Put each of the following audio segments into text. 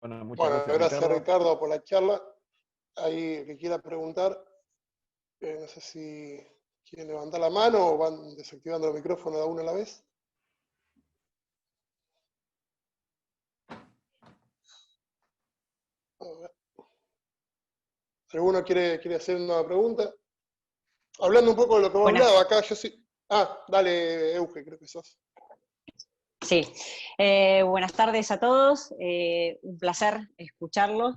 Bueno, muchas Bueno, gracias, gracias Ricardo. Ricardo por la charla. Ahí el que quiera preguntar, no sé si quieren levantar la mano o van desactivando el micrófono de uno a la vez. A ver. ¿Alguno quiere hacer una pregunta? Hablando un poco de lo que vos Buenas. hablabas acá, yo sí. Ah, dale, Euge, creo que sos. Sí. Buenas tardes a todos. Un placer escucharlos.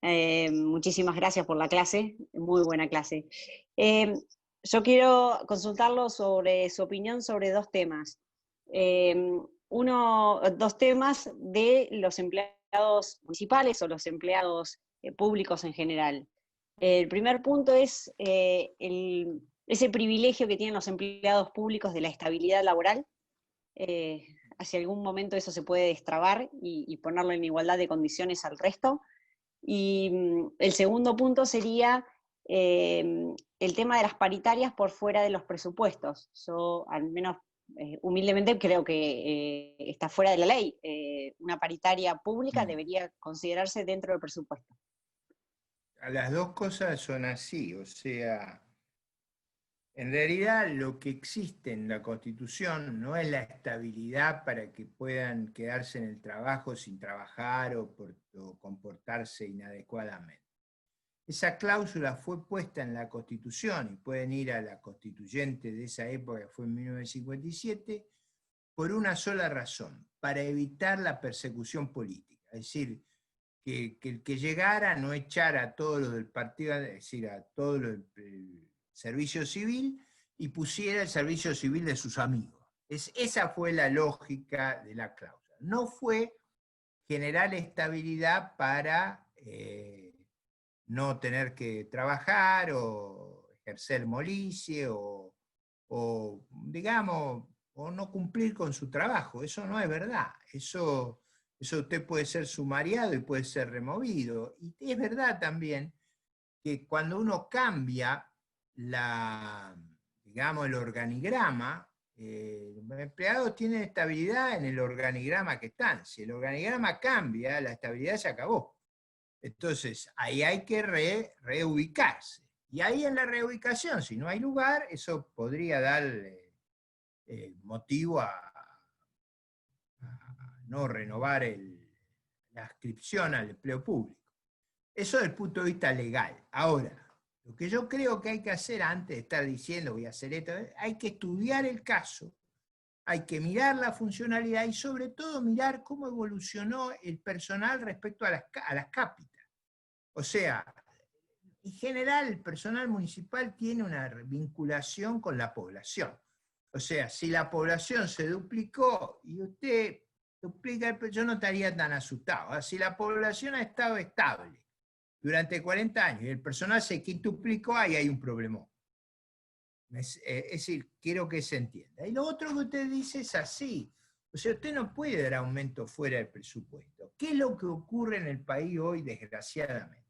Muchísimas gracias por la clase. Muy buena clase. Yo quiero consultarlo sobre su opinión sobre dos temas. Dos temas de los empleados municipales o los empleados públicos en general. El primer punto es ese privilegio que tienen los empleados públicos de la estabilidad laboral. Hacia algún momento eso se puede destrabar y ponerlo en igualdad de condiciones al resto. Y el segundo punto sería el tema de las paritarias por fuera de los presupuestos. Yo, al menos humildemente, creo que está fuera de la ley. Una paritaria pública debería considerarse dentro del presupuesto. Las dos cosas son así, o sea, en realidad lo que existe en la Constitución no es la estabilidad para que puedan quedarse en el trabajo sin trabajar o comportarse inadecuadamente. Esa cláusula fue puesta en la Constitución, y pueden ir a la constituyente de esa época, que fue en 1957, por una sola razón: para evitar la persecución política. Es decir, que el que llegara no echara a todos los del partido, es decir, a todos los del servicio civil, y pusiera el servicio civil de sus amigos. Esa fue la lógica de la cláusula. No fue generar estabilidad para no tener que trabajar o ejercer molicie o, digamos, o no cumplir con su trabajo. Eso no es verdad. Eso usted puede ser sumariado y puede ser removido. Y es verdad también que cuando uno cambia digamos, el organigrama, los empleados tienen estabilidad en el organigrama que están. Si el organigrama cambia, la estabilidad se acabó. Entonces, ahí hay que reubicarse. Y ahí en la reubicación, si no hay lugar, eso podría dar motivo a no renovar la adscripción al empleo público. Eso desde el punto de vista legal. Ahora, lo que yo creo que hay que hacer antes de estar diciendo voy a hacer esto, hay que estudiar el caso, hay que mirar la funcionalidad y sobre todo mirar cómo evolucionó el personal respecto a las cápitas. O sea, en general el personal municipal tiene una vinculación con la población. O sea, si la población se duplicó y usted duplica, yo no estaría tan asustado. Si la población ha estado estable durante 40 años y el personal se quintuplicó, ahí hay un problema. Es decir, quiero que se entienda. Y lo otro que usted dice es así. O sea, usted no puede dar aumento fuera del presupuesto. ¿Qué es lo que ocurre en el país hoy, desgraciadamente?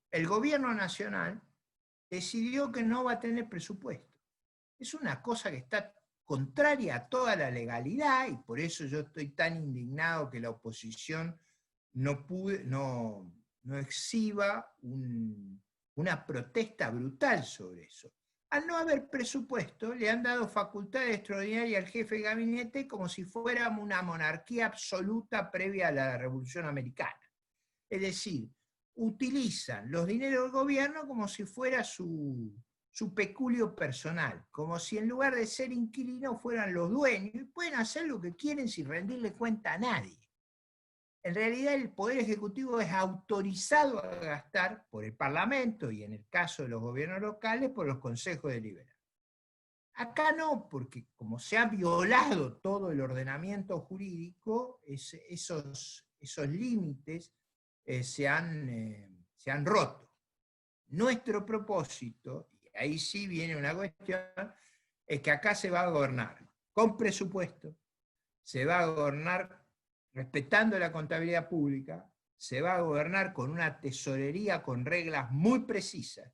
El gobierno nacional decidió que no va a tener presupuesto. Es una cosa que está contraria a toda la legalidad, y por eso yo estoy tan indignado que la oposición no exhiba una protesta brutal sobre eso. Al no haber presupuesto, le han dado facultades extraordinarias al jefe de gabinete como si fuéramos una monarquía absoluta previa a la Revolución Americana. Es decir, utilizan los dineros del gobierno como si fuera su peculio personal, como si en lugar de ser inquilinos fueran los dueños, y pueden hacer lo que quieren sin rendirle cuenta a nadie. En realidad el Poder Ejecutivo es autorizado a gastar por el Parlamento y, en el caso de los gobiernos locales, por los consejos deliberantes. Acá no, porque como se ha violado todo el ordenamiento jurídico, esos límites se han roto. Nuestro propósito, y ahí sí viene una cuestión, es que acá se va a gobernar con presupuesto, se va a gobernar respetando la contabilidad pública, se va a gobernar con una tesorería con reglas muy precisas,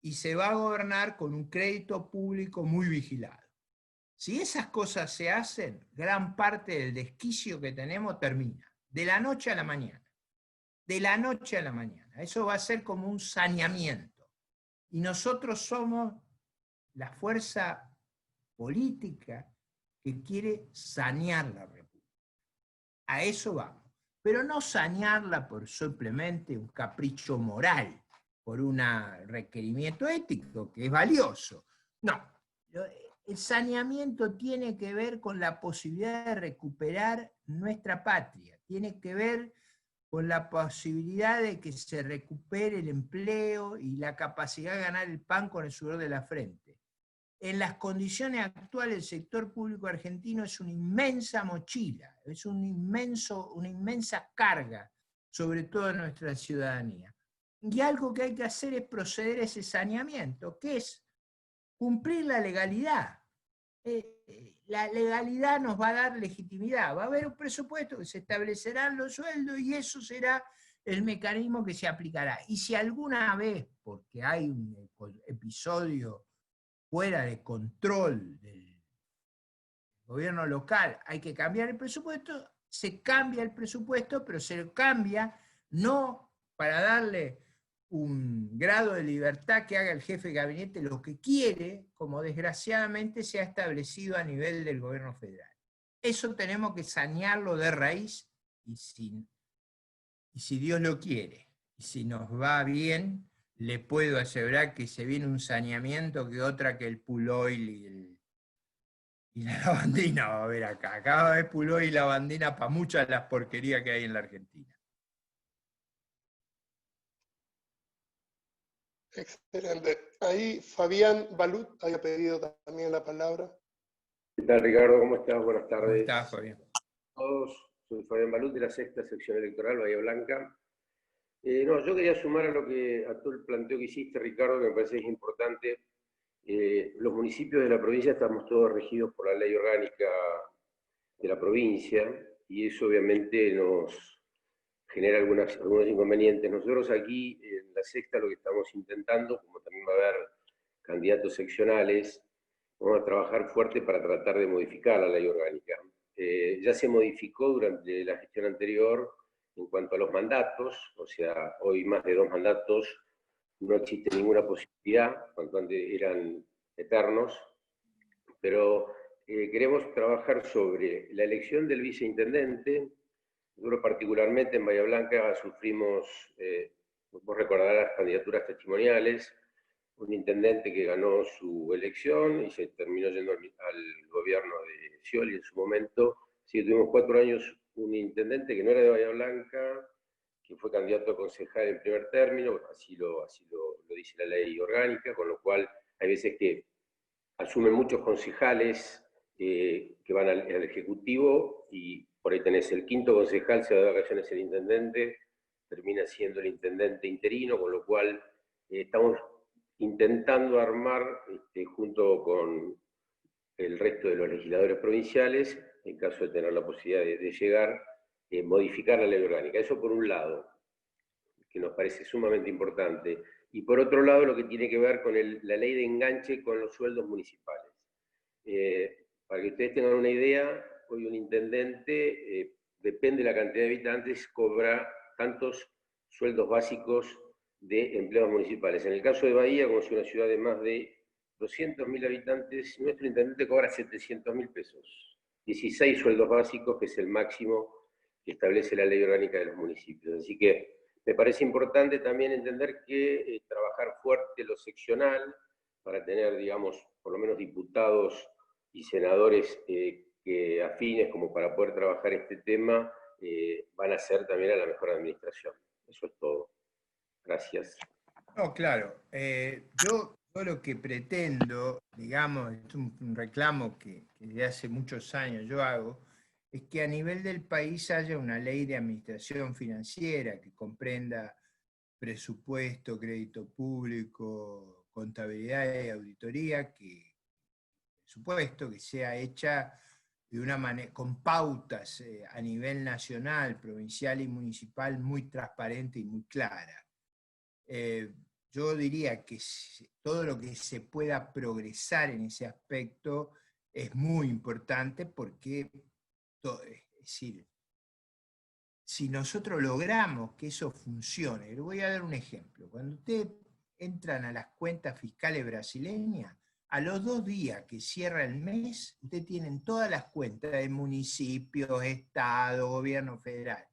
y se va a gobernar con un crédito público muy vigilado. Si esas cosas se hacen, gran parte del desquicio que tenemos termina. de la noche a la mañana. De la noche a la mañana. Eso va a ser como un saneamiento. Y nosotros somos la fuerza política que quiere sanear la República. A eso vamos. Pero no sanearla por simplemente un capricho moral, por un requerimiento ético, que es valioso. No. El saneamiento tiene que ver con la posibilidad de recuperar nuestra patria. Tiene que ver con la posibilidad de que se recupere el empleo y la capacidad de ganar el pan con el sudor de la frente. En las condiciones actuales, el sector público argentino es una inmensa mochila, es una inmensa carga, sobre todo en nuestra ciudadanía. Y algo que hay que hacer es proceder a ese saneamiento, que es cumplir la legalidad. La legalidad nos va a dar legitimidad. Va a haber un presupuesto que se establecerán los sueldos y eso será el mecanismo que se aplicará. Y si alguna vez, porque hay un episodio fuera de control del gobierno local, hay que cambiar el presupuesto, se cambia el presupuesto, pero se lo cambia no para darle un grado de libertad que haga el jefe de gabinete lo que quiere, como desgraciadamente se ha establecido a nivel del gobierno federal. Eso tenemos que sanearlo de raíz y si Dios lo quiere, y si nos va bien, le puedo asegurar que se viene un saneamiento que otra que el pool oil y la lavandina va a haber acá. Acá va a haber pool oil y lavandina para muchas de las porquerías que hay en la Argentina. Excelente. Ahí Fabián Balut había pedido también la palabra. ¿Qué tal, Ricardo? ¿Cómo estás? Buenas tardes. ¿Cómo estás, Fabián? A todos, soy Fabián Balut de la sexta sección electoral, Bahía Blanca. No, yo quería sumar a todo el planteo que hiciste, Ricardo, que me parece que es importante. Los municipios de la provincia estamos todos regidos por la ley orgánica de la provincia y eso obviamente nos genera algunos inconvenientes. Nosotros aquí en la sexta lo que estamos intentando, como también va a haber candidatos seccionales, vamos a trabajar fuerte para tratar de modificar la ley orgánica. Ya se modificó durante la gestión anterior en cuanto a los mandatos, o sea, hoy más de 2 mandatos no existe ninguna posibilidad, cuanto antes eran eternos, pero queremos trabajar sobre la elección del viceintendente. Nosotros particularmente en Bahía Blanca sufrimos, vos recordarás, las candidaturas testimoniales, un intendente que ganó su elección y se terminó yendo al gobierno de Scioli en su momento. Sí, tuvimos 4 años un intendente que no era de Bahía Blanca, que fue candidato a concejal en primer término, así lo dice la ley orgánica, con lo cual hay veces que asumen muchos concejales que van al Ejecutivo y por ahí tenés el 5º concejal, se da de vacaciones el intendente, termina siendo el intendente interino, con lo cual estamos intentando armar, junto con el resto de los legisladores provinciales, en caso de tener la posibilidad de llegar, modificar la ley orgánica. Eso por un lado, que nos parece sumamente importante. Y por otro lado, lo que tiene que ver con la ley de enganche con los sueldos municipales. Para que ustedes tengan una idea, hoy un intendente, depende de la cantidad de habitantes, cobra tantos sueldos básicos de empleados municipales. En el caso de Bahía, como es una ciudad de más de 200.000 habitantes, nuestro intendente cobra 700.000 pesos. 16 sueldos básicos, que es el máximo que establece la ley orgánica de los municipios. Así que me parece importante también entender que trabajar fuerte lo seccional para tener, digamos, por lo menos diputados y senadores que afines como para poder trabajar este tema, van a ser también a la mejor administración. Eso es todo. Gracias. No, claro. Yo lo que pretendo, digamos, es un reclamo que desde hace muchos años yo hago, es que a nivel del país haya una ley de administración financiera que comprenda presupuesto, crédito público, contabilidad y auditoría, presupuesto que sea hecha de una manera, con pautas a nivel nacional, provincial y municipal muy transparente y muy clara. Yo diría que todo lo que se pueda progresar en ese aspecto es muy importante porque, es decir, si nosotros logramos que eso funcione, le voy a dar un ejemplo. Cuando ustedes entran a las cuentas fiscales brasileñas, a los 2 días que cierra el mes, ustedes tienen todas las cuentas de municipios, estado, gobierno federal.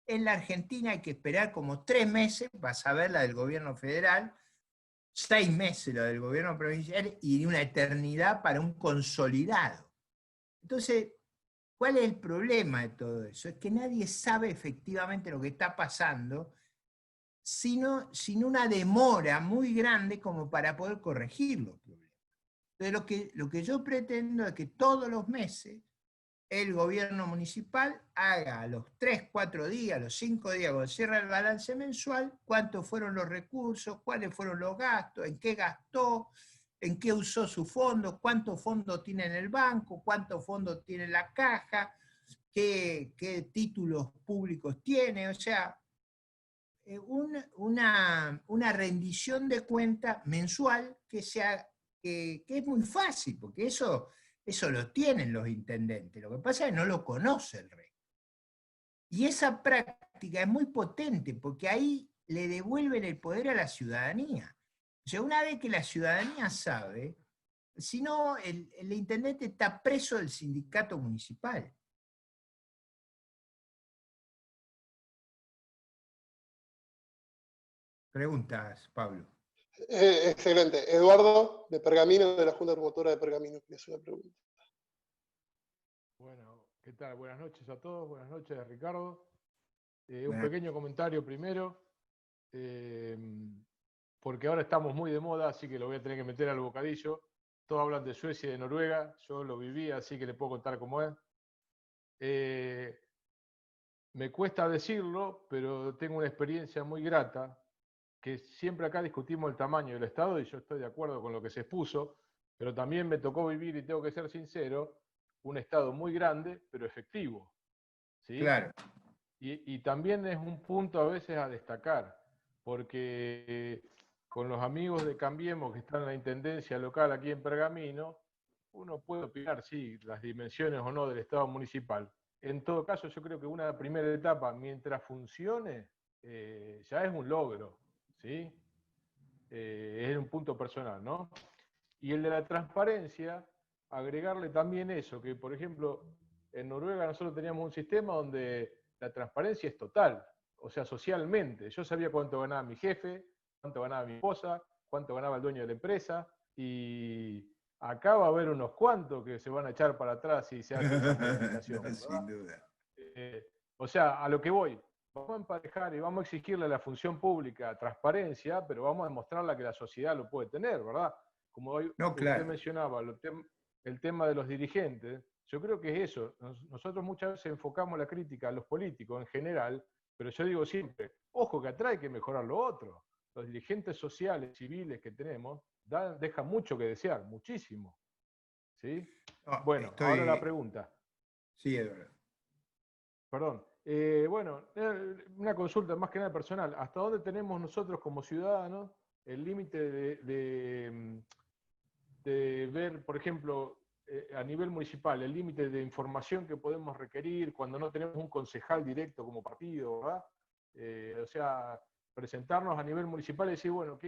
En la Argentina hay que esperar como 3 meses para saber la del gobierno federal, 6 meses la del gobierno provincial y una eternidad para un consolidado. Entonces, ¿cuál es el problema de todo eso? Es que nadie sabe efectivamente lo que está pasando, sin una demora muy grande como para poder corregir los problemas. Entonces, lo que yo pretendo es que todos los meses el gobierno municipal haga a los 3, 4 días, a los 5 días, cuando cierra el balance mensual, cuántos fueron los recursos, cuáles fueron los gastos, en qué gastó, en qué usó sus fondos, cuántos fondos tiene en el banco, cuántos fondos tiene en la caja, qué títulos públicos tiene, o sea, una rendición de cuenta mensual que es muy fácil, porque eso lo tienen los intendentes, lo que pasa es que no lo conoce el resto. Y esa práctica es muy potente, porque ahí le devuelven el poder a la ciudadanía. O sea, una vez que la ciudadanía sabe, si no, el intendente está preso del sindicato municipal. Preguntas, Pablo. Excelente. Eduardo, de Pergamino, de la Junta Promotora de Pergamino, que es una pregunta. Bueno, ¿qué tal? Buenas noches a todos, buenas noches, Ricardo. Un pequeño comentario primero, porque ahora estamos muy de moda, así que lo voy a tener que meter al bocadillo. Todos hablan de Suecia y de Noruega, yo lo viví, así que le puedo contar cómo es. Me cuesta decirlo, pero tengo una experiencia muy grata, que siempre acá discutimos el tamaño del Estado, y yo estoy de acuerdo con lo que se expuso, pero también me tocó vivir, y tengo que ser sincero, un Estado muy grande, pero efectivo. ¿Sí? Claro. Y también es un punto a veces a destacar, porque con los amigos de Cambiemos que están en la intendencia local aquí en Pergamino, uno puede opinar, sí, las dimensiones o no del Estado municipal. En todo caso, yo creo que una primera etapa, mientras funcione, ya es un logro, ¿sí? Es un punto personal, ¿no? Y el de la transparencia, agregarle también eso, que por ejemplo, en Noruega nosotros teníamos un sistema donde la transparencia es total, o sea, socialmente. Yo sabía cuánto ganaba mi jefe, cuánto ganaba mi esposa, cuánto ganaba el dueño de la empresa, y acá va a haber unos cuantos que se van a echar para atrás si se hace esa modificación. No, sin duda. O sea, a lo que voy, vamos a emparejar y vamos a exigirle a la función pública transparencia, pero vamos a demostrarle que la sociedad lo puede tener, ¿verdad? Como hoy usted mencionaba, el tema de los dirigentes, yo creo que es eso. Nosotros muchas veces enfocamos la crítica a los políticos en general, pero yo digo siempre, ojo que atrás hay que mejorar lo otro. Los dirigentes sociales, civiles que tenemos, dejan mucho que desear, muchísimo. ¿Sí? Bueno, ahora la pregunta. Sí, Eduardo. Perdón. Bueno, una consulta más que nada personal. ¿Hasta dónde tenemos nosotros como ciudadanos el límite de ver, por ejemplo, a nivel municipal, el límite de información que podemos requerir cuando no tenemos un concejal directo como partido, ¿verdad? O sea, presentarnos a nivel municipal y decir, bueno,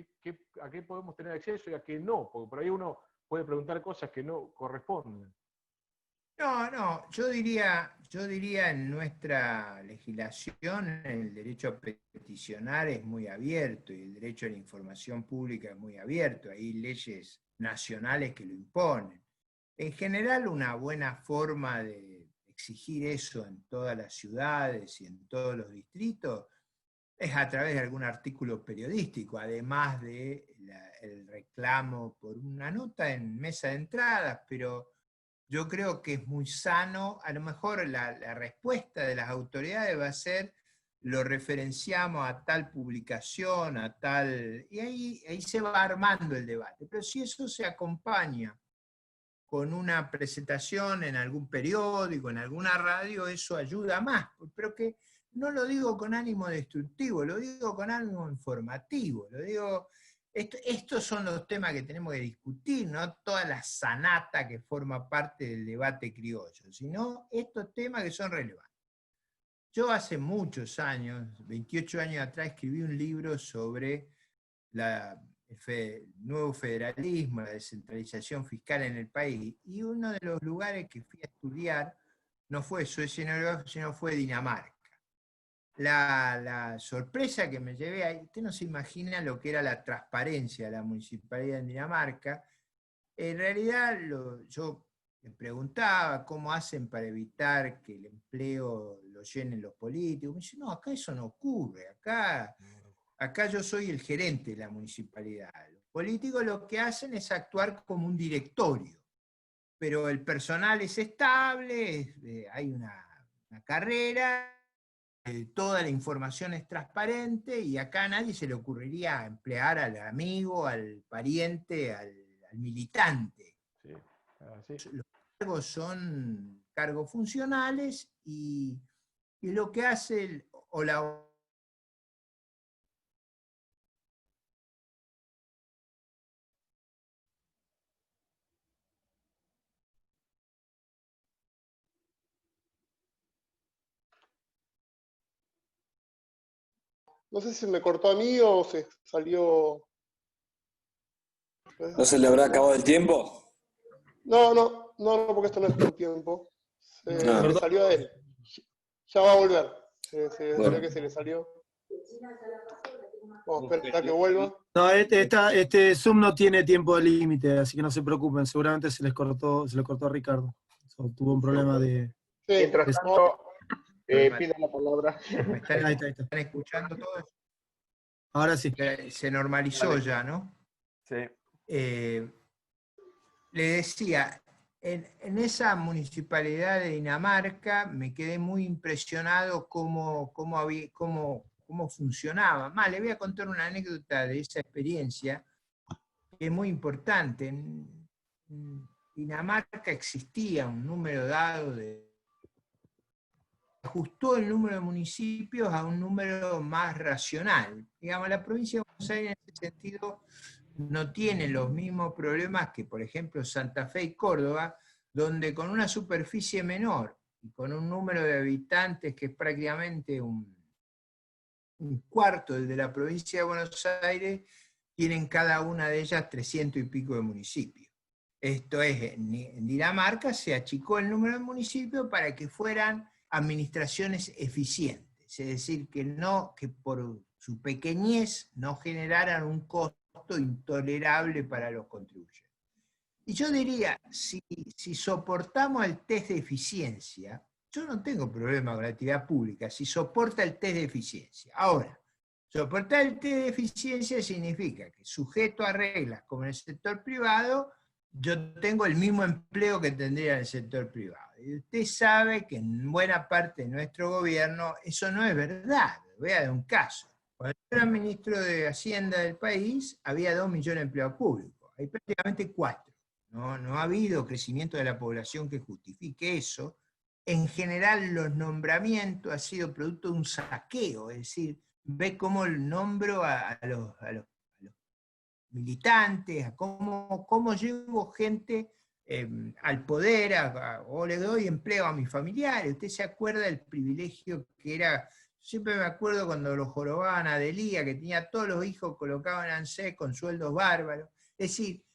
¿a qué podemos tener acceso y a qué no? Porque por ahí uno puede preguntar cosas que no corresponden. No, yo diría en nuestra legislación el derecho a peticionar es muy abierto y el derecho a la información pública es muy abierto. Hay leyes nacionales que lo imponen. En general, una buena forma de exigir eso en todas las ciudades y en todos los distritos es a través de algún artículo periodístico, además de el reclamo por una nota en mesa de entradas, pero yo creo que es muy sano. A lo mejor la respuesta de las autoridades va a ser, lo referenciamos a tal publicación, a tal... Y ahí se va armando el debate. Pero si eso se acompaña con una presentación en algún periódico, en alguna radio, eso ayuda más. Pero que no lo digo con ánimo destructivo, lo digo con ánimo informativo, lo digo... Estos son los temas que tenemos que discutir, no toda la sanata que forma parte del debate criollo, sino estos temas que son relevantes. yo hace muchos años, 28 años atrás, escribí un libro sobre el nuevo federalismo, la descentralización fiscal en el país, y uno de los lugares que fui a estudiar no fue Suecia y Noruega, sino fue Dinamarca. La sorpresa que me llevé ahí, usted no se imagina lo que era la transparencia de la municipalidad en Dinamarca. En realidad, yo me preguntaba cómo hacen para evitar que el empleo lo llenen los políticos. Me dice, no, acá eso no ocurre, acá yo soy el gerente de la municipalidad. Los políticos lo que hacen es actuar como un directorio, pero el personal es estable, hay una carrera, toda la información es transparente y acá a nadie se le ocurriría emplear al amigo, al pariente, al militante. Sí, así. Los cargos son cargos funcionales y lo que hace No sé si me cortó a mí o se salió. ¿No se le habrá acabado el tiempo? No, porque esto no es con tiempo. Se Ah. le salió a él. Ya va a volver. Se Bueno. ve que se le salió. Vamos a esperar a que vuelva. No, este Zoom no tiene tiempo de límite, así que no se preocupen, seguramente se le cortó a Ricardo. Tuvo un problema de... Sí, Mientras tanto, pido la palabra. ¿Me están, Ahí está. están escuchando todos? Ahora sí. Se normalizó ya, ¿no? Sí. Le decía, en esa municipalidad de Dinamarca me quedé muy impresionado cómo funcionaba. Más, le voy a contar una anécdota de esa experiencia que es muy importante. En Dinamarca existía un número dado ajustó el número de municipios a un número más racional. Digamos, la provincia de Buenos Aires en ese sentido no tiene los mismos problemas que, por ejemplo, Santa Fe y Córdoba, donde con una superficie menor y con un número de habitantes que es prácticamente un cuarto del de la provincia de Buenos Aires, tienen cada una de ellas 300 y pico de municipios. Esto es, en Dinamarca se achicó el número de municipios para que fueran administraciones eficientes, es decir, que por su pequeñez no generaran un costo intolerable para los contribuyentes. Y yo diría, si soportamos el test de eficiencia, yo no tengo problema con la actividad pública, si soporta el test de eficiencia. Ahora, soportar el test de eficiencia significa que, sujeto a reglas como en el sector privado, yo tengo el mismo empleo que tendría en el sector privado. Y usted sabe que en buena parte de nuestro gobierno eso no es verdad. Voy a dar un caso. Cuando yo era ministro de Hacienda del país, había 2 millones de empleados públicos. Hay prácticamente 4. No ha habido crecimiento de la población que justifique eso. En general, los nombramientos han sido producto de un saqueo, es decir, ve cómo nombro a los militantes, a cómo llevo gente al poder, o le doy empleo a mis familiares. Usted se acuerda del privilegio que era, siempre me acuerdo cuando lo jorobaban a Delía, que tenía todos los hijos colocados en ANSES con sueldos bárbaros. Es decir,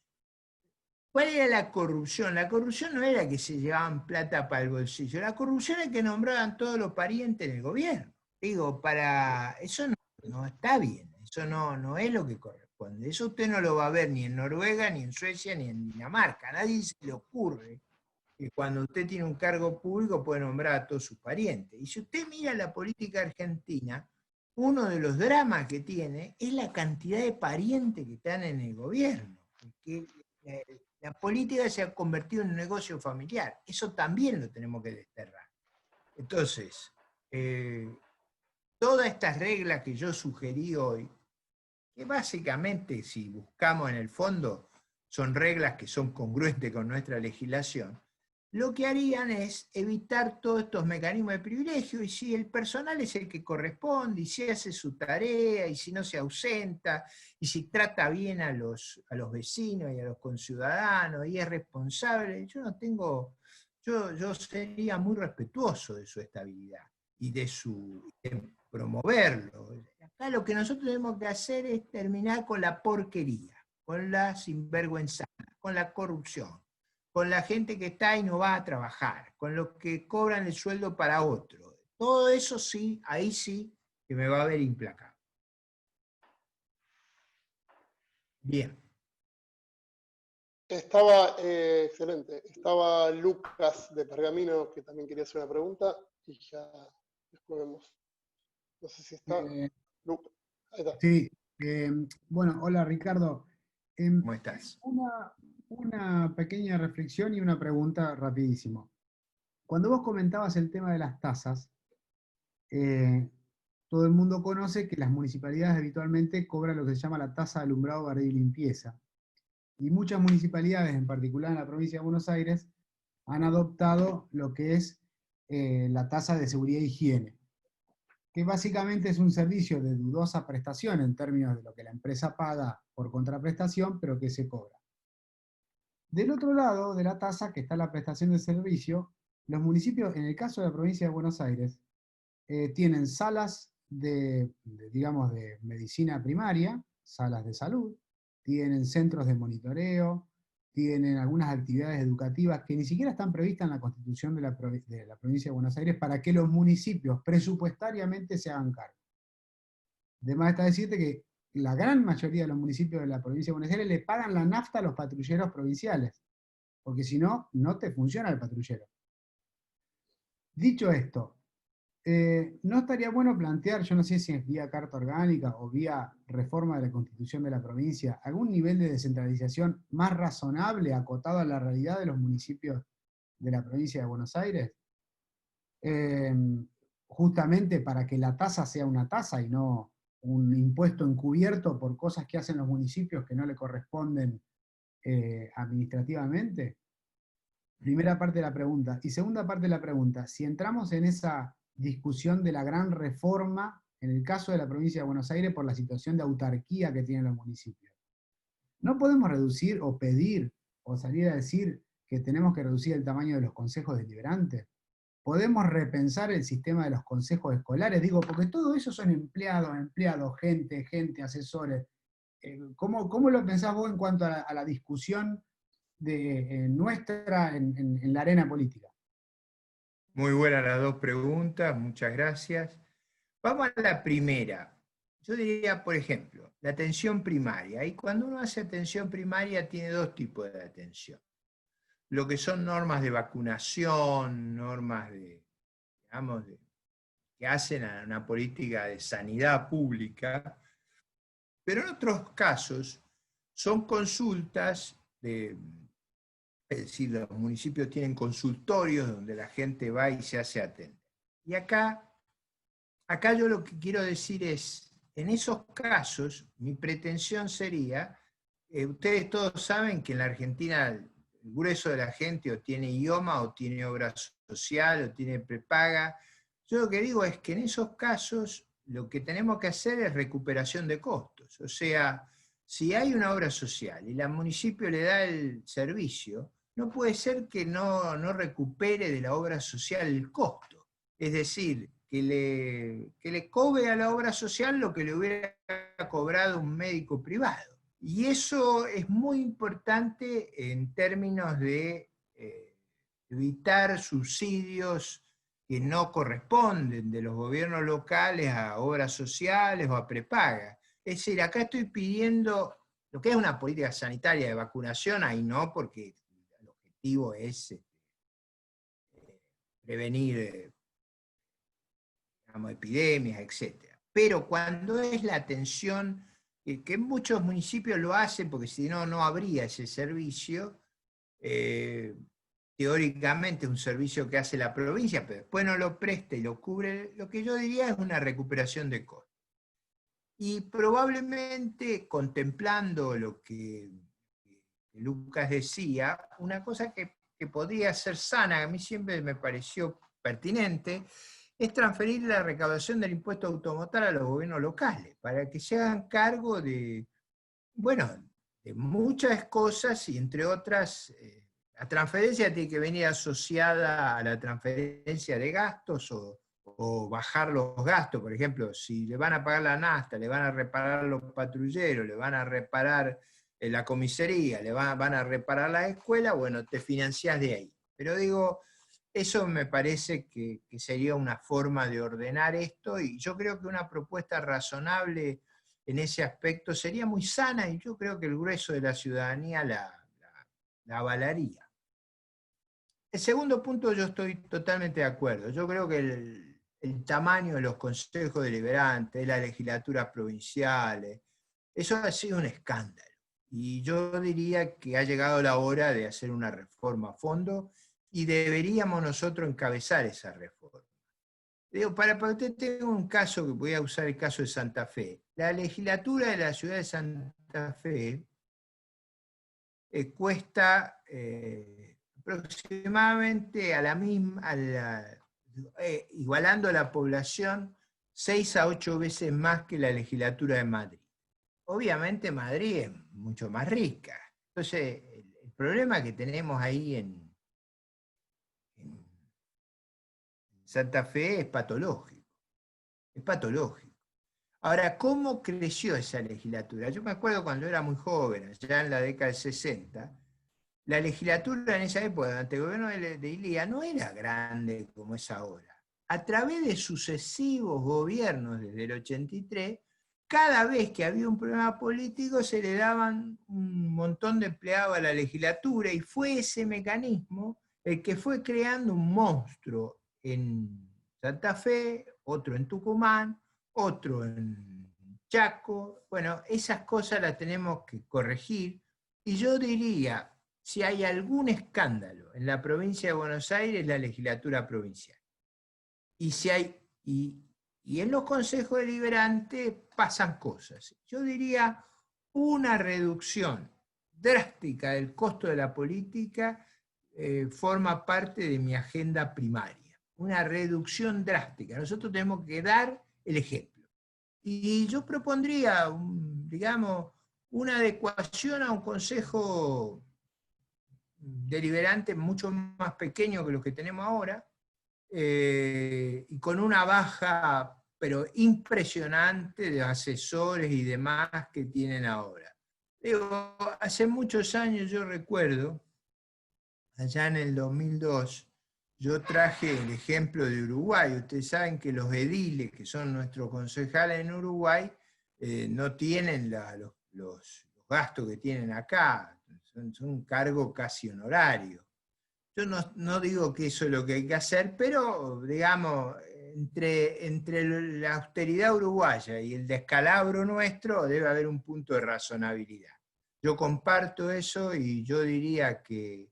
¿cuál era la corrupción? La corrupción no era que se llevaban plata para el bolsillo, la corrupción es que nombraban todos los parientes en el gobierno. Digo, eso no está bien, eso no es lo que corresponde. Eso usted no lo va a ver ni en Noruega, ni en Suecia, ni en Dinamarca. A nadie se le ocurre que cuando usted tiene un cargo público puede nombrar a todos sus parientes. Y si usted mira la política argentina, uno de los dramas que tiene es la cantidad de parientes que están en el gobierno. Porque la política se ha convertido en un negocio familiar. Eso también lo tenemos que desterrar. Entonces, todas estas reglas que yo sugerí hoy, que básicamente, si buscamos en el fondo, son reglas que son congruentes con nuestra legislación, lo que harían es evitar todos estos mecanismos de privilegio, y si el personal es el que corresponde, y si hace su tarea, y si no se ausenta, y si trata bien a los vecinos y a los conciudadanos, y es responsable, yo sería muy respetuoso de su estabilidad. de promoverlo. Acá lo que nosotros tenemos que hacer es terminar con la porquería, con la sinvergüenza, con la corrupción, con la gente que está y no va a trabajar, con los que cobran el sueldo para otro. Todo eso sí, ahí sí que me va a ver implacable. Bien. Estaba, excelente, estaba Lucas de Pergamino, que también quería hacer una pregunta, y ya después vemos. No sé si está. Lucas, ahí está. Sí, bueno, hola Ricardo. ¿Cómo estás? Una pequeña reflexión y una pregunta rapidísimo. Cuando vos comentabas el tema de las tasas, todo el mundo conoce que las municipalidades habitualmente cobran lo que se llama la tasa de alumbrado, barrido y limpieza. Y muchas municipalidades, en particular en la provincia de Buenos Aires, han adoptado lo que es la tasa de seguridad e higiene, que básicamente es un servicio de dudosa prestación en términos de lo que la empresa paga por contraprestación, pero que se cobra. Del otro lado de la tasa, que está la prestación de servicio, los municipios, en el caso de la provincia de Buenos Aires, tienen salas digamos, de medicina primaria, salas de salud, tienen centros de monitoreo, tienen algunas actividades educativas que ni siquiera están previstas en la Constitución de la provincia de Buenos Aires para que los municipios presupuestariamente se hagan cargo. Además está decirte que la gran mayoría de los municipios de la provincia de Buenos Aires le pagan la nafta a los patrulleros provinciales, porque si no, no te funciona el patrullero. Dicho esto, ¿no estaría bueno plantear, yo no sé si es vía carta orgánica o vía reforma de la Constitución de la provincia, algún nivel de descentralización más razonable, acotado a la realidad de los municipios de la provincia de Buenos Aires? Justamente para que la tasa sea una tasa y no un impuesto encubierto por cosas que hacen los municipios que no le corresponden administrativamente. Primera parte de la pregunta. Y segunda parte de la pregunta, si entramos en esa discusión de la gran reforma, en el caso de la provincia de Buenos Aires, por la situación de autarquía que tienen los municipios, ¿no podemos reducir o pedir o salir a decir que tenemos que reducir el tamaño de los consejos deliberantes? ¿Podemos repensar el sistema de los consejos escolares? Digo, porque todo eso son empleados, gente, asesores. ¿Cómo lo pensás vos en cuanto a la discusión nuestra en la arena política? Muy buenas las dos preguntas, muchas gracias. Vamos a la primera. Yo diría, por ejemplo, la atención primaria. Y cuando uno hace atención primaria tiene dos tipos de atención. Lo que son normas de vacunación, normas digamos, que hacen a una política de sanidad pública, pero en otros casos son consultas es decir, los municipios tienen consultorios donde la gente va y se hace atender. Y acá yo lo que quiero decir es, en esos casos, mi pretensión sería, ustedes todos saben que en la Argentina el grueso de la gente o tiene IOMA, o tiene obra social, o tiene prepaga. Yo lo que digo es que en esos casos lo que tenemos que hacer es recuperación de costos. O sea, si hay una obra social y el municipio le da el servicio, no puede ser que no recupere de la obra social el costo. Es decir, que le cobre a la obra social lo que le hubiera cobrado un médico privado. Y eso es muy importante en términos de evitar subsidios que no corresponden de los gobiernos locales a obras sociales o a prepaga. Es decir, acá estoy pidiendo lo que es una política sanitaria de vacunación, ahí no, porque el objetivo es prevenir digamos, epidemias, etc. Pero cuando es la atención, que muchos municipios lo hacen, porque si no, no habría ese servicio, teóricamente es un servicio que hace la provincia, pero después no lo presta y lo cubre, lo que yo diría es una recuperación de costos. Y probablemente, contemplando lo que Lucas decía, una cosa que podría ser sana, a mí siempre me pareció pertinente, es transferir la recaudación del impuesto automotor a los gobiernos locales, para que se hagan cargo de muchas cosas, y entre otras, la transferencia tiene que venir asociada a la transferencia de gastos o o bajar los gastos, por ejemplo, si le van a pagar la nafta, le van a reparar los patrulleros, le van a reparar la comisaría, van a reparar la escuela, bueno, te financiás de ahí. Pero digo, eso me parece que sería una forma de ordenar esto, y yo creo que una propuesta razonable en ese aspecto sería muy sana, y yo creo que el grueso de la ciudadanía la avalaría. El segundo punto, yo estoy totalmente de acuerdo. Yo creo que el tamaño de los consejos deliberantes, las legislaturas provinciales, eso ha sido un escándalo. Y yo diría que ha llegado la hora de hacer una reforma a fondo, y deberíamos nosotros encabezar esa reforma. Digo, para usted tengo un caso, que voy a usar el caso de Santa Fe. La legislatura de la ciudad de Santa Fe cuesta aproximadamente a la misma, igualando la población, 6 a 8 veces más que la legislatura de Madrid. Obviamente Madrid es mucho más rica. Entonces, el problema que tenemos ahí en Santa Fe es patológico. Es patológico. Ahora, ¿cómo creció esa legislatura? Yo me acuerdo cuando era muy joven, ya en la década del 60, la legislatura en esa época, durante el gobierno de Ilía, no era grande como es ahora. A través de sucesivos gobiernos desde el 83, cada vez que había un problema político se le daban un montón de empleados a la legislatura, y fue ese mecanismo el que fue creando un monstruo en Santa Fe, otro en Tucumán, otro en Chaco. Bueno, esas cosas las tenemos que corregir, y yo diría, si hay algún escándalo en la provincia de Buenos Aires, la legislatura provincial. Y en los consejos deliberantes pasan cosas. Yo diría una reducción drástica del costo de la política forma parte de mi agenda primaria. Una reducción drástica. Nosotros tenemos que dar el ejemplo. Y yo propondría, digamos, una adecuación a un consejo deliberante mucho más pequeño que los que tenemos ahora, y con una baja, pero impresionante, de asesores y demás que tienen ahora. Digo, hace muchos años yo recuerdo, allá en el 2002, yo traje el ejemplo de Uruguay. Ustedes saben que los ediles, que son nuestros concejales en Uruguay, no tienen los gastos que tienen acá, son un cargo casi honorario. Yo no digo que eso es lo que hay que hacer, pero digamos, entre la austeridad uruguaya y el descalabro nuestro debe haber un punto de razonabilidad. Yo comparto eso, y yo diría que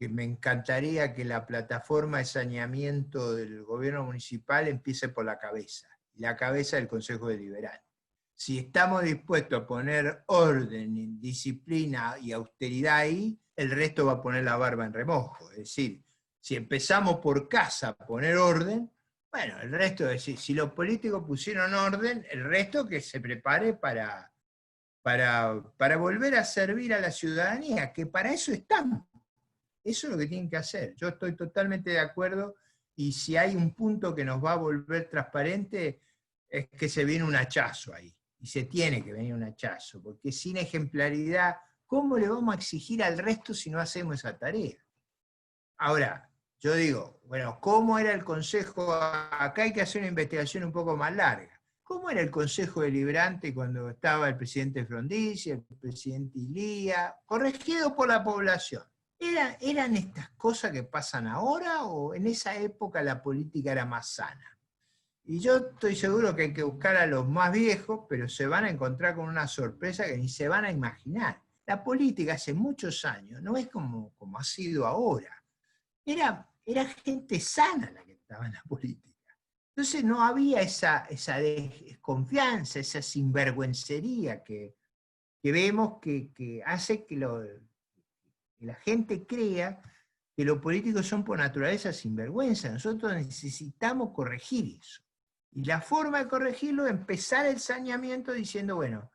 me encantaría que la plataforma de saneamiento del gobierno municipal empiece por la cabeza, y la cabeza del Consejo Deliberante. Si estamos dispuestos a poner orden, disciplina y austeridad ahí, el resto va a poner la barba en remojo. Es decir, si empezamos por casa a poner orden, bueno, el resto, es decir, si los políticos pusieron orden, el resto que se prepare para volver a servir a la ciudadanía, que para eso están. Eso es lo que tienen que hacer. Yo estoy totalmente de acuerdo, y si hay un punto que nos va a volver transparente, es que se viene un hachazo ahí. Y se tiene que venir un hachazo, porque sin ejemplaridad, ¿cómo le vamos a exigir al resto si no hacemos esa tarea? Ahora, yo digo, bueno, ¿cómo era el consejo? Acá hay que hacer una investigación un poco más larga. ¿Cómo era el consejo deliberante cuando estaba el presidente Frondizi, el presidente Ilía, corregido por la población? ¿Eran estas cosas que pasan ahora, o en esa época la política era más sana? Y yo estoy seguro que hay que buscar a los más viejos, pero se van a encontrar con una sorpresa que ni se van a imaginar. La política hace muchos años no es como ha sido ahora. Era gente sana la que estaba en la política. Entonces no había esa desconfianza, esa sinvergüencería que vemos que hace que la gente crea que los políticos son por naturaleza sinvergüenza. Nosotros necesitamos corregir eso. Y la forma de corregirlo es empezar el saneamiento diciendo, bueno,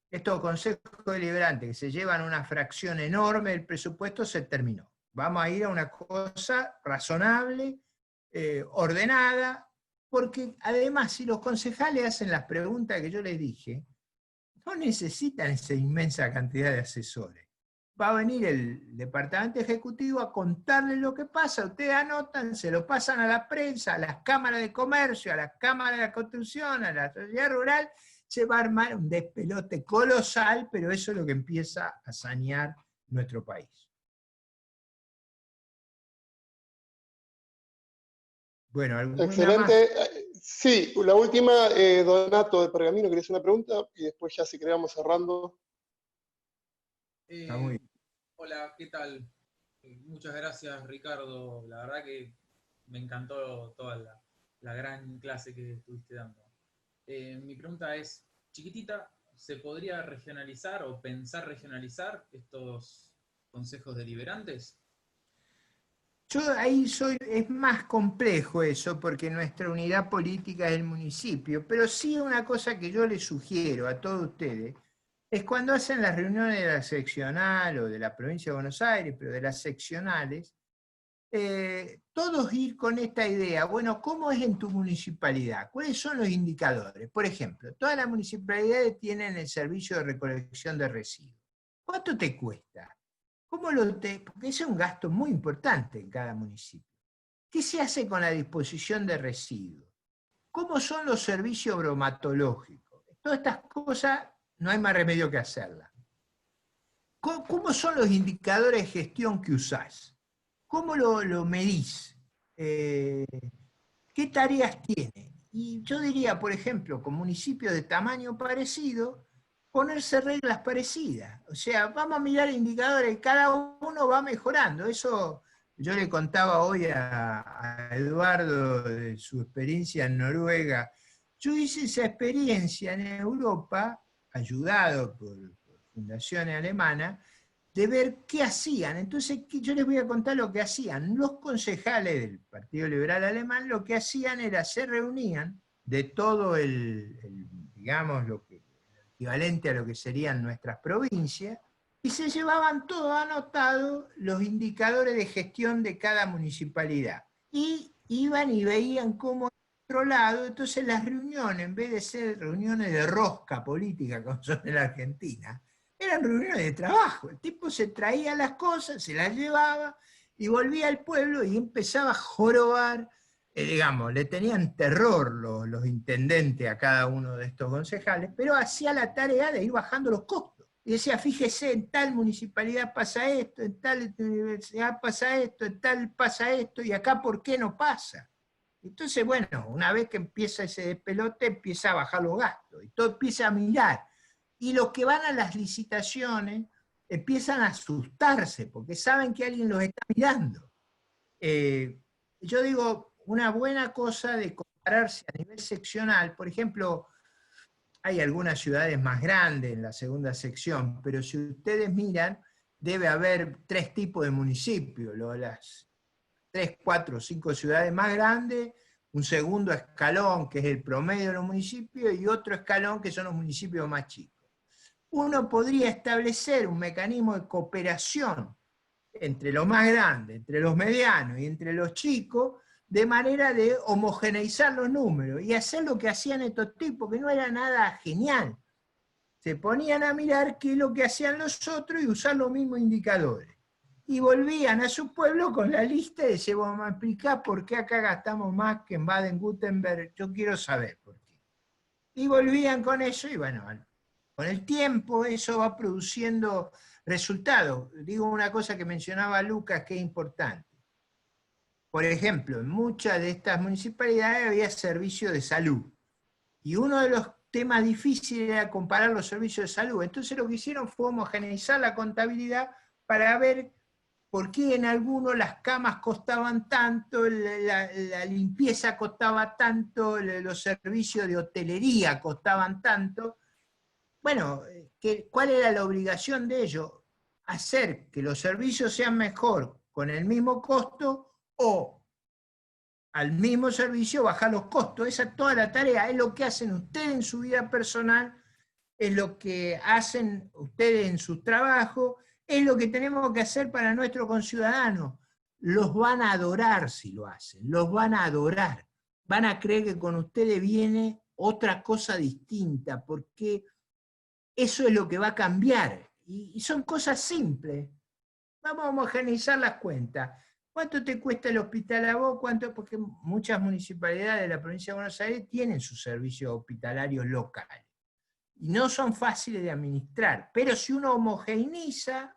estos consejos deliberantes que se llevan una fracción enorme del presupuesto se terminó. Vamos a ir a una cosa razonable, ordenada, Porque además, si los concejales hacen las preguntas que yo les dije, no necesitan esa inmensa cantidad de asesores. Va a venir el departamento ejecutivo a contarles lo que pasa, ustedes anotan, se lo pasan a la prensa, a las cámaras de comercio, a las cámaras de la construcción, a la sociedad rural, se va a armar un despelote colosal, pero eso es lo que empieza a sanear nuestro país. Bueno, ¿alguna Excelente. más? Sí, la última, Donato de Pergamino, quería hacer una pregunta y después ya si queríamos cerrando. Está muy bien. Hola, ¿qué tal? Muchas gracias, Ricardo. La verdad que me encantó toda la gran clase que estuviste dando. Mi pregunta es, chiquitita, ¿se podría regionalizar o pensar regionalizar estos consejos deliberantes? Yo ahí es más complejo eso, porque nuestra unidad política es el municipio, pero sí una cosa que yo les sugiero a todos ustedes, es cuando hacen las reuniones de la seccional o de la provincia de Buenos Aires, pero de las seccionales, todos ir con esta idea, bueno, ¿cómo es en tu municipalidad? ¿Cuáles son los indicadores? Por ejemplo, todas las municipalidades tienen el servicio de recolección de residuos. ¿Cuánto te cuesta? Porque ese es un gasto muy importante en cada municipio. ¿Qué se hace con la disposición de residuos? ¿Cómo son los servicios bromatológicos? Todas estas cosas no hay más remedio que hacerlas. ¿Cómo son los indicadores de gestión que usás? ¿Cómo lo medís? ¿Qué tareas tiene? Y yo diría, por ejemplo, con municipios de tamaño parecido, ponerse reglas parecidas. O sea, vamos a mirar indicadores, cada uno va mejorando. Eso yo le contaba hoy a Eduardo de su experiencia en Noruega. Yo hice esa experiencia en Europa, ayudado por fundaciones alemanas, de ver qué hacían. Entonces, yo les voy a contar lo que hacían. Los concejales del Partido Liberal Alemán lo que hacían era, se reunían de todo digamos, el equivalente a lo que serían nuestras provincias, y se llevaban todo anotado los indicadores de gestión de cada municipalidad. Y iban y veían cómo otro lado, entonces las reuniones, en vez de ser reuniones de rosca política como son en la Argentina, eran reuniones de trabajo. El tipo se traía las cosas, se las llevaba y volvía al pueblo y empezaba a jorobar, digamos, le tenían terror los intendentes a cada uno de estos concejales, pero hacía la tarea de ir bajando los costos. Y decía, fíjese, en tal municipalidad pasa esto, en tal universidad pasa esto, en tal pasa esto, y acá ¿por qué no pasa? Entonces, bueno, una vez que empieza ese despelote, empieza a bajar los gastos, y todo empieza a mirar. Y los que van a las licitaciones empiezan a asustarse, porque saben que alguien los está mirando. Yo digo, una buena cosa de compararse a nivel seccional, por ejemplo, hay algunas ciudades más grandes en la segunda sección, pero si ustedes miran, debe haber 3 tipos de municipios, las 3, 4, 5 ciudades más grandes, un segundo escalón que es el promedio de los municipios y otro escalón que son los municipios más chicos. Uno podría establecer un mecanismo de cooperación entre los más grandes, entre los medianos y entre los chicos, de manera de homogeneizar los números y hacer lo que hacían estos tipos, que no era nada genial. Se ponían a mirar qué es lo que hacían los otros y usar los mismos indicadores. Y volvían a su pueblo con la lista y decían, vamos a explicar por qué acá gastamos más que en Baden-Württemberg, yo quiero saber por qué. Y volvían con eso y bueno, con el tiempo eso va produciendo resultados. Digo una cosa que mencionaba Lucas que es importante. Por ejemplo, en muchas de estas municipalidades había servicio de salud. Y uno de los temas difíciles era comparar los servicios de salud. Entonces lo que hicieron fue homogeneizar la contabilidad para ver por qué en algunos las camas costaban tanto, la limpieza costaba tanto, los servicios de hotelería costaban tanto. Bueno, ¿cuál era la obligación de ellos? Hacer que los servicios sean mejor con el mismo costo o al mismo servicio bajar los costos. Esa es toda la tarea, es lo que hacen ustedes en su vida personal, es lo que hacen ustedes en su trabajo, es lo que tenemos que hacer para nuestros conciudadanos. Los van a adorar si lo hacen, los van a adorar. van a creer que con ustedes viene otra cosa distinta, porque eso es lo que va a cambiar. Y son cosas simples. Vamos a homogeneizar las cuentas. ¿Cuánto te cuesta el hospital a vos? ¿Cuánto? Porque muchas municipalidades de la provincia de Buenos Aires tienen sus servicios hospitalarios locales. Y no son fáciles de administrar. Pero si uno homogeneiza,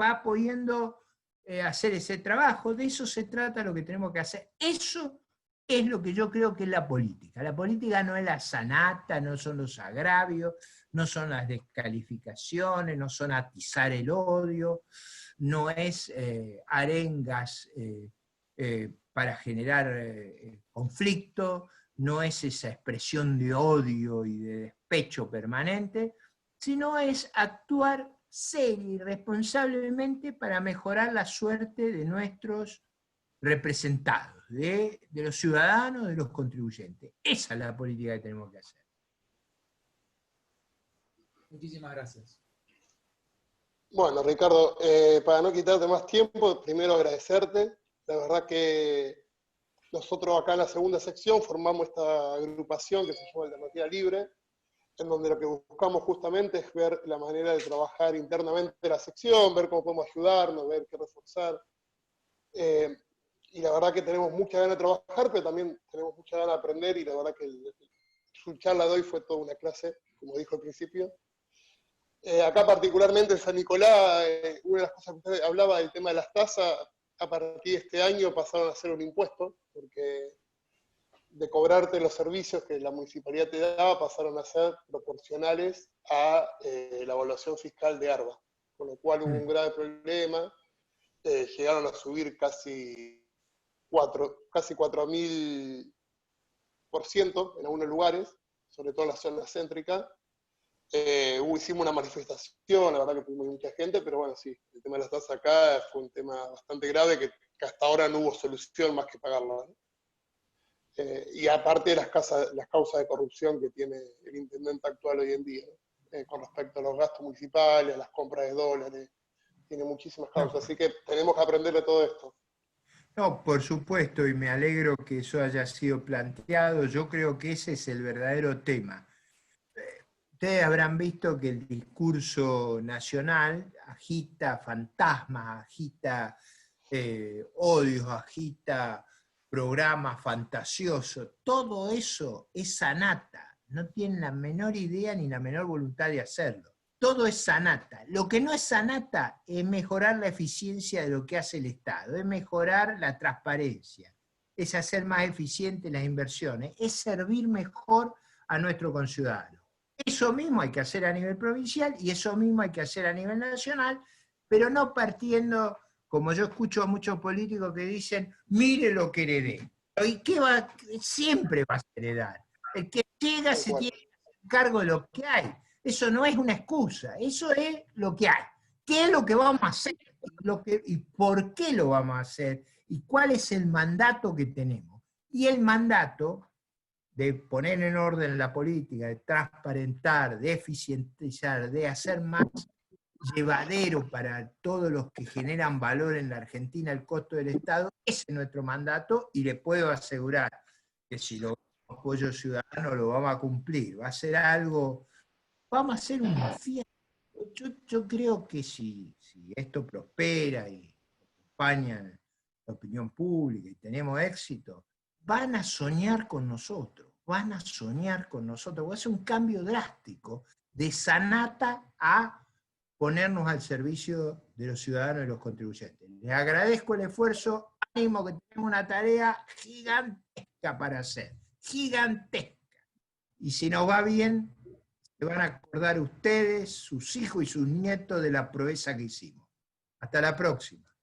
va pudiendo hacer ese trabajo. De eso se trata lo que tenemos que hacer. Eso es lo que yo creo que es la política. La política no es la sanata, no son los agravios, no son las descalificaciones, no son atizar el odio, no es arengas para generar conflicto, no es esa expresión de odio y de despecho permanente, sino es actuar serio y responsablemente para mejorar la suerte de nuestros representados, de los ciudadanos, de los contribuyentes. Esa es la política que tenemos que hacer. Muchísimas gracias. Bueno, Ricardo, para no quitarte más tiempo, primero agradecerte. La verdad que nosotros acá en la segunda sección formamos esta agrupación que se llama Alternativa Libre, en donde lo que buscamos justamente es ver la manera de trabajar internamente la sección, ver cómo podemos ayudarnos, ver qué reforzar. Y la verdad que tenemos mucha ganas de trabajar, pero también tenemos mucha ganas de aprender, y la verdad que su charla de hoy fue toda una clase, como dijo al principio. Acá particularmente en San Nicolás, una de las cosas que usted hablaba del tema de las tasas, a partir de este año pasaron a ser un impuesto, porque de cobrarte los servicios que la municipalidad te daba, pasaron a ser proporcionales a la evaluación fiscal de ARBA, con lo cual hubo un grave problema, llegaron a subir casi 4.000% en algunos lugares, sobre todo en la zona céntrica. Hicimos una manifestación, la verdad que tuvimos mucha gente, pero bueno, sí, el tema de las tasas acá fue un tema bastante grave que hasta ahora no hubo solución más que pagarla, ¿no? Y aparte de las causas de corrupción que tiene el intendente actual hoy en día, ¿no? Con respecto a los gastos municipales, a las compras de dólares, tiene muchísimas causas, así que tenemos que aprender de todo esto. No, por supuesto, y me alegro que eso haya sido planteado. Yo creo que ese es el verdadero tema. Ustedes habrán visto que el discurso nacional agita fantasmas, agita odios, agita programas fantasiosos. Todo eso es sanata. No tienen la menor idea ni la menor voluntad de hacerlo. Todo es sanata. Lo que no es sanata es mejorar la eficiencia de lo que hace el Estado, es mejorar la transparencia, es hacer más eficientes las inversiones, es servir mejor a nuestro conciudadano. Eso mismo hay que hacer a nivel provincial y eso mismo hay que hacer a nivel nacional, pero no partiendo, como yo escucho a muchos políticos que dicen, mire lo que heredé. ¿Y qué va? Siempre va a heredar. El que llega se tiene que hacer cargo de lo que hay. Eso no es una excusa, eso es lo que hay. ¿Qué es lo que vamos a hacer? ¿Y por qué lo vamos a hacer? ¿Y cuál es el mandato que tenemos? Y el mandato de poner en orden la política, de transparentar, de eficientizar, de hacer más llevadero para todos los que generan valor en la Argentina el costo del Estado, ese es nuestro mandato, y le puedo asegurar que si lo apoyo ciudadano lo vamos a cumplir. Va a ser algo, vamos a hacer una fiesta. Yo creo que si esto prospera y acompaña la opinión pública y tenemos éxito, van a soñar con nosotros, va a ser un cambio drástico de sanata a ponernos al servicio de los ciudadanos y los contribuyentes. Les agradezco el esfuerzo, ánimo, que tenemos una tarea gigantesca para hacer, gigantesca. Y si nos va bien, se van a acordar ustedes, sus hijos y sus nietos de la proeza que hicimos. Hasta la próxima.